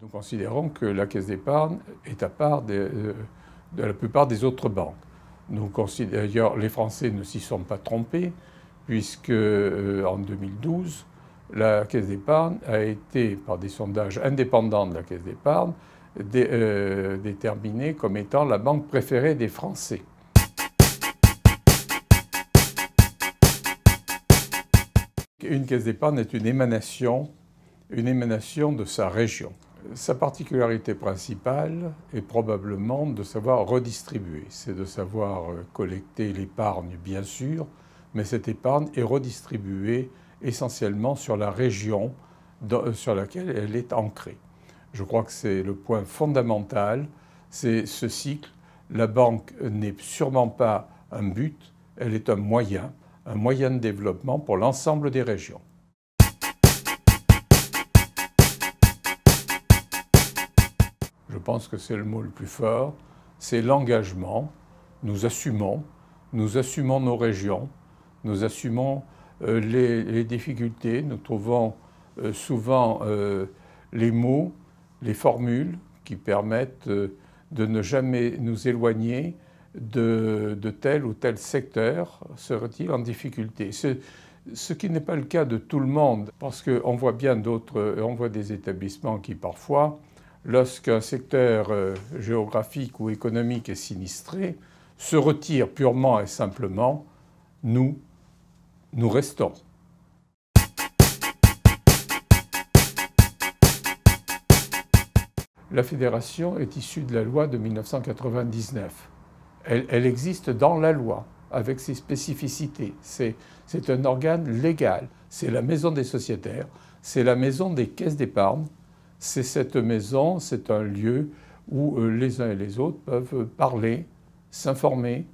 Nous considérons que la Caisse d'épargne est à part de la plupart des autres banques. D'ailleurs, les Français ne s'y sont pas trompés, puisque en 2012, la Caisse d'épargne a été, par des sondages indépendants de la Caisse d'épargne, déterminée comme étant la banque préférée des Français. Une caisse d'épargne est une émanation de sa région. Sa particularité principale est probablement de savoir redistribuer. C'est de savoir collecter l'épargne, bien sûr, mais cette épargne est redistribuée essentiellement sur la région sur laquelle elle est ancrée. Je crois que c'est le point fondamental, c'est ce cycle. La banque n'est sûrement pas un but, elle est un moyen de développement pour l'ensemble des régions. Je pense que c'est le mot le plus fort, c'est l'engagement. Nous assumons nos régions, nous assumons les difficultés, nous trouvons souvent les mots, les formules qui permettent de ne jamais nous éloigner de tel ou tel secteur serait-il en difficulté. Ce qui n'est pas le cas de tout le monde, parce qu'on voit bien on voit des établissements qui parfois, lorsqu'un secteur géographique ou économique est sinistré, se retirent purement et simplement. Nous restons. La fédération est issue de la loi de 1999. Elle existe dans la loi, avec ses spécificités. C'est un organe légal. C'est la maison des sociétaires, c'est la maison des caisses d'épargne. C'est cette maison, c'est un lieu où les uns et les autres peuvent parler, s'informer,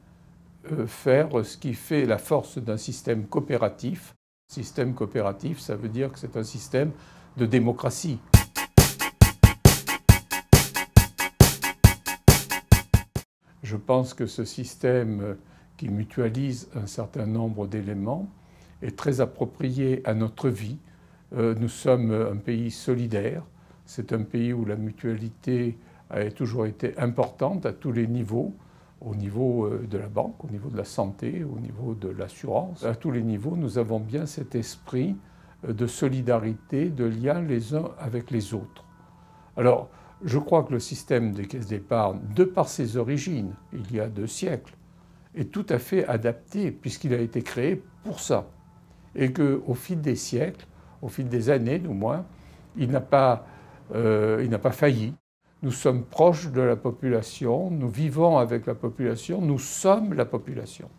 faire ce qui fait la force d'un système coopératif. Système coopératif, ça veut dire que c'est un système de démocratie. Je pense que ce système qui mutualise un certain nombre d'éléments est très approprié à notre vie. Nous sommes un pays solidaire. C'est un pays où la mutualité a toujours été importante à tous les niveaux, au niveau de la banque, au niveau de la santé, au niveau de l'assurance. À tous les niveaux, nous avons bien cet esprit de solidarité, de lien les uns avec les autres. Alors, je crois que le système des caisses d'épargne, de par ses origines, il y a 2 siècles, est tout à fait adapté puisqu'il a été créé pour ça. Et qu'au fil des siècles, au fil des années du moins, il n'a pas failli. Nous sommes proches de la population, nous vivons avec la population, nous sommes la population.